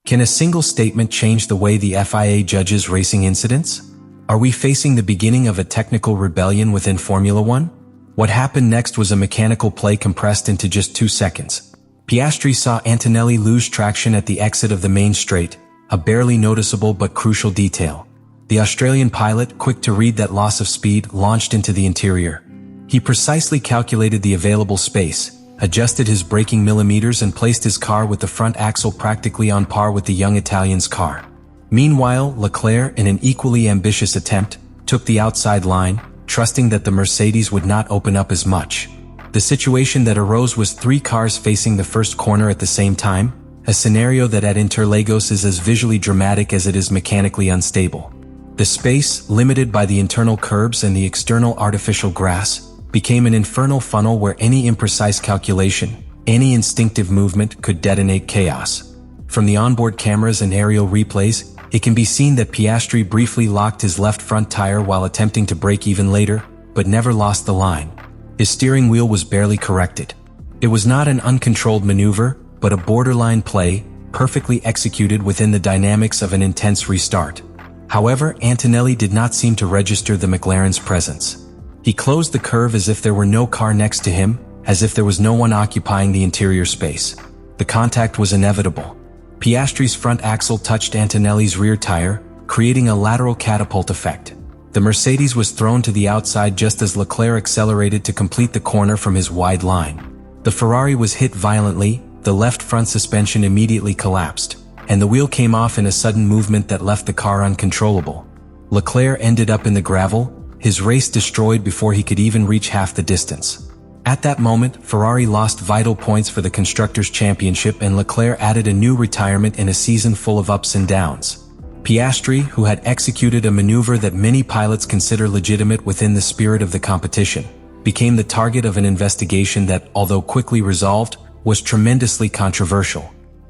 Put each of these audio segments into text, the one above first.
Can a single statement change the way the FIA judges racing incidents? Are we facing the beginning of a technical rebellion within Formula One? What happened next was a mechanical play compressed into just 2 seconds. Piastri saw Antonelli lose traction at the exit of the main straight, a barely noticeable but crucial detail. The Australian pilot, quick to read that loss of speed, launched into the interior. He precisely calculated the available space, adjusted his braking millimeters and placed his car with the front axle practically on par with the young Italian's car. Meanwhile, Leclerc, in an equally ambitious attempt, took the outside line, trusting that the Mercedes would not open up as much. The situation that arose was 3 cars facing the first corner at the same time, a scenario that at Interlagos is as visually dramatic as it is mechanically unstable. The space, limited by the internal curbs and the external artificial grass, became an infernal funnel where any imprecise calculation, any instinctive movement could detonate chaos. From the onboard cameras and aerial replays, it can be seen that Piastri briefly locked his left front tire while attempting to brake even later, but never lost the line. His steering wheel was barely corrected. It was not an uncontrolled maneuver, but a borderline play, perfectly executed within the dynamics of an intense restart. However, Antonelli did not seem to register the McLaren's presence. He closed the curve as if there were no car next to him, as if there was no one occupying the interior space. The contact was inevitable. Piastri's front axle touched Antonelli's rear tire, creating a lateral catapult effect. The Mercedes was thrown to the outside just as Leclerc accelerated to complete the corner from his wide line. The Ferrari was hit violently, the left front suspension immediately collapsed, and the wheel came off in a sudden movement that left the car uncontrollable. Leclerc ended up in the gravel, his race destroyed before he could even reach half the distance. At that moment, Ferrari lost vital points for the Constructors' Championship and Leclerc added a new retirement in a season full of ups and downs. Piastri, who had executed a maneuver that many pilots consider legitimate within the spirit of the competition, became the target of an investigation that, although quickly resolved, was tremendously controversial.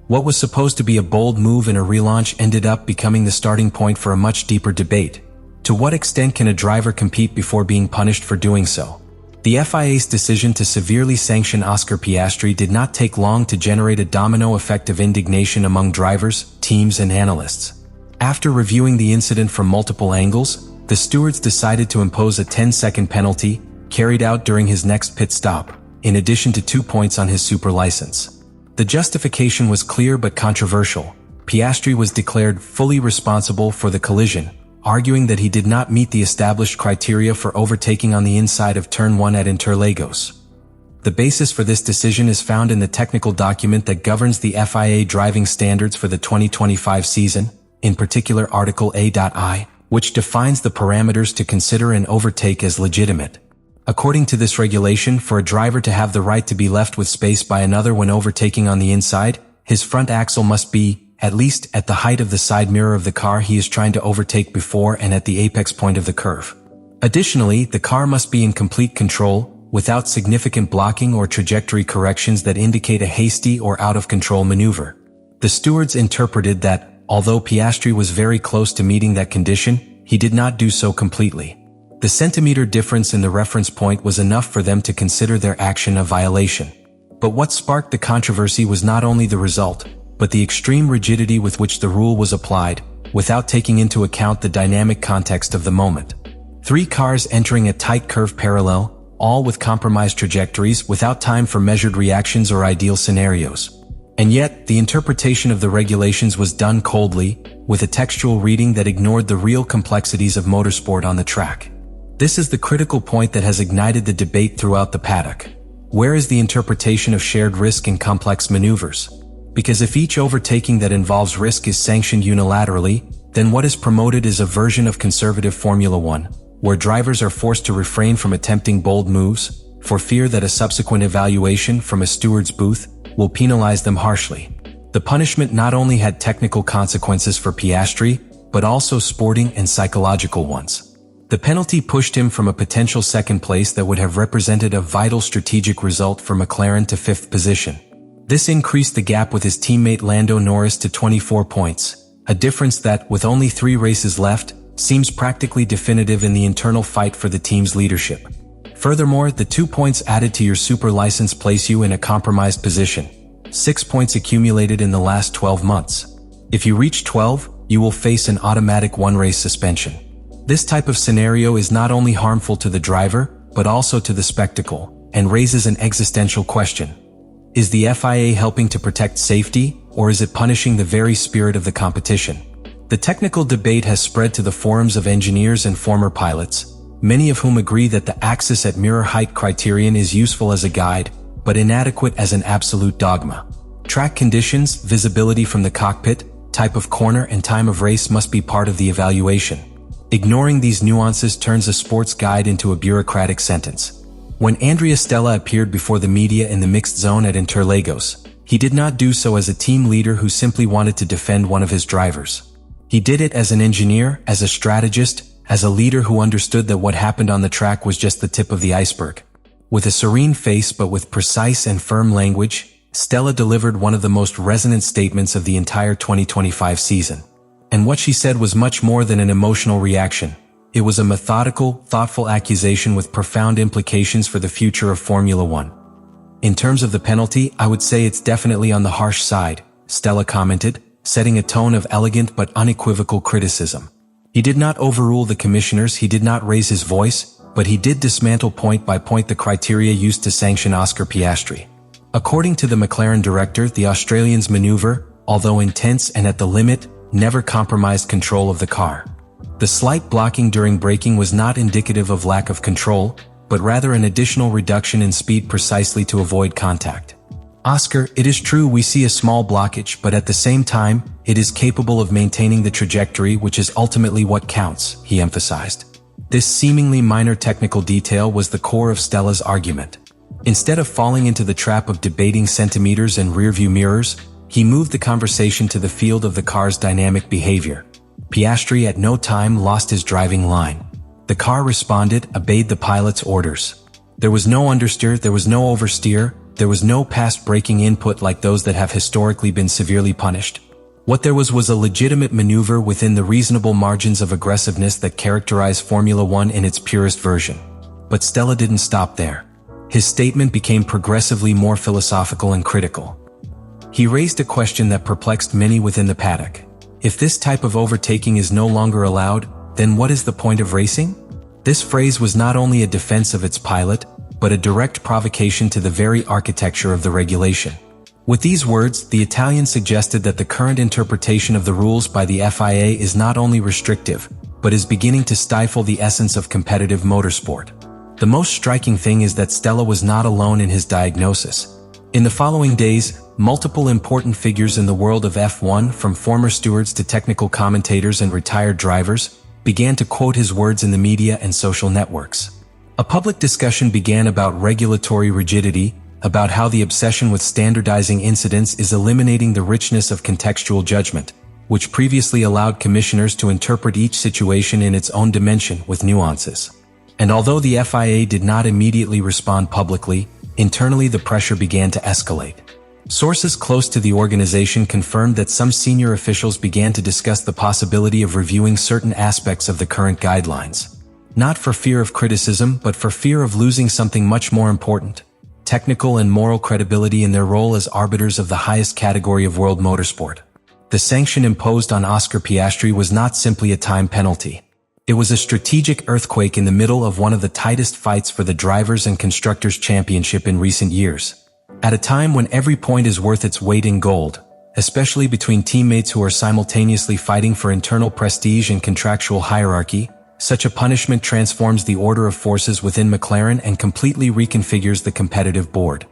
What was supposed to be a bold move in a relaunch ended up becoming the starting point for a much deeper debate. To what extent can a driver compete before being punished for doing so? The FIA's decision to severely sanction Oscar Piastri did not take long to generate a domino effect of indignation among drivers, teams, and analysts. After reviewing the incident from multiple angles, the stewards decided to impose a 10-second penalty, carried out during his next pit stop, in addition to 2 points on his super license. The justification was clear but controversial. Piastri was declared fully responsible for the collision, arguing that he did not meet the established criteria for overtaking on the inside of Turn 1 at Interlagos. The basis for this decision is found in the technical document that governs the FIA driving standards for the 2025 season, in particular Article A.I, which defines the parameters to consider an overtake as legitimate. According to this regulation, for a driver to have the right to be left with space by another when overtaking on the inside, his front axle must be at least at the height of the side mirror of the car he is trying to overtake before and at the apex point of the curve. Additionally, the car must be in complete control, without significant blocking or trajectory corrections that indicate a hasty or out-of-control maneuver. The stewards interpreted that, although Piastri was very close to meeting that condition, he did not do so completely. The centimeter difference in the reference point was enough for them to consider their action a violation. But what sparked the controversy was not only the result, but the extreme rigidity with which the rule was applied, without taking into account the dynamic context of the moment. 3 cars entering a tight curve parallel, all with compromised trajectories without time for measured reactions or ideal scenarios. And yet, the interpretation of the regulations was done coldly, with a textual reading that ignored the real complexities of motorsport on the track. This is the critical point that has ignited the debate throughout the paddock. Where is the interpretation of shared risk in complex maneuvers? Because if each overtaking that involves risk is sanctioned unilaterally, then what is promoted is a version of conservative Formula One, where drivers are forced to refrain from attempting bold moves, for fear that a subsequent evaluation from a steward's booth will penalize them harshly. The punishment not only had technical consequences for Piastri, but also sporting and psychological ones. The penalty pushed him from a potential second place that would have represented a vital strategic result for McLaren to 5th position. This increased the gap with his teammate Lando Norris to 24 points, a difference that, with only 3 races left, seems practically definitive in the internal fight for the team's leadership. Furthermore, the 2 points added to your super license place you in a compromised position, 6 points accumulated in the last 12 months. If you reach 12, you will face an automatic one-race suspension. This type of scenario is not only harmful to the driver, but also to the spectacle, and raises an existential question. Is the FIA helping to protect safety, or is it punishing the very spirit of the competition? The technical debate has spread to the forums of engineers and former pilots, many of whom agree that the axis at mirror height criterion is useful as a guide, but inadequate as an absolute dogma. Track conditions, visibility from the cockpit, type of corner and time of race must be part of the evaluation. Ignoring these nuances turns a sports guide into a bureaucratic sentence. When Andrea Stella appeared before the media in the mixed zone at Interlagos, he did not do so as a team leader who simply wanted to defend one of his drivers. He did it as an engineer, as a strategist, as a leader who understood that what happened on the track was just the tip of the iceberg. With a serene face but with precise and firm language, Stella delivered one of the most resonant statements of the entire 2025 season. And what she said was much more than an emotional reaction. It was a methodical, thoughtful accusation with profound implications for the future of Formula One. In terms of the penalty, I would say it's definitely on the harsh side, Stella commented, setting a tone of elegant but unequivocal criticism. He did not overrule the commissioners, he did not raise his voice, but he did dismantle point by point the criteria used to sanction Oscar Piastri. According to the McLaren director, the Australian's maneuver, although intense and at the limit, never compromised control of the car. The slight blocking during braking was not indicative of lack of control, but rather an additional reduction in speed precisely to avoid contact. Oscar, it is true we see a small blockage, but at the same time, it is capable of maintaining the trajectory, which is ultimately what counts, he emphasized. This seemingly minor technical detail was the core of Stella's argument. Instead of falling into the trap of debating centimeters and rearview mirrors, he moved the conversation to the field of the car's dynamic behavior. Piastri at no time lost his driving line. The car responded, obeyed the pilot's orders. There was no understeer, there was no oversteer, there was no past braking input like those that have historically been severely punished. What there was a legitimate maneuver within the reasonable margins of aggressiveness that characterize Formula One in its purest version. But Stella didn't stop there. His statement became progressively more philosophical and critical. He raised a question that perplexed many within the paddock. If this type of overtaking is no longer allowed, then what is the point of racing? This phrase was not only a defense of its pilot, but a direct provocation to the very architecture of the regulation. With these words, the Italian suggested that the current interpretation of the rules by the FIA is not only restrictive, but is beginning to stifle the essence of competitive motorsport. The most striking thing is that Stella was not alone in his diagnosis. In the following days, multiple important figures in the world of F1, from former stewards to technical commentators and retired drivers, began to quote his words in the media and social networks. A public discussion began about regulatory rigidity, about how the obsession with standardizing incidents is eliminating the richness of contextual judgment, which previously allowed commissioners to interpret each situation in its own dimension with nuances. And although the FIA did not immediately respond publicly, internally the pressure began to escalate. Sources close to the organization confirmed that some senior officials began to discuss the possibility of reviewing certain aspects of the current guidelines. Not for fear of criticism, but for fear of losing something much more important: technical and moral credibility in their role as arbiters of the highest category of world motorsport. The sanction imposed on Oscar Piastri was not simply a time penalty. It was a strategic earthquake in the middle of one of the tightest fights for the Drivers' and Constructors' Championship in recent years. At a time when every point is worth its weight in gold, especially between teammates who are simultaneously fighting for internal prestige and contractual hierarchy, such a punishment transforms the order of forces within McLaren and completely reconfigures the competitive board.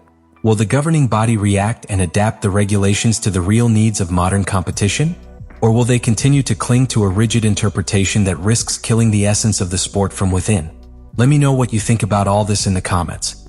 Will the governing body react and adapt the regulations to the real needs of modern competition? Or will they continue to cling to a rigid interpretation that risks killing the essence of the sport from within? Let me know what you think about all this in the comments.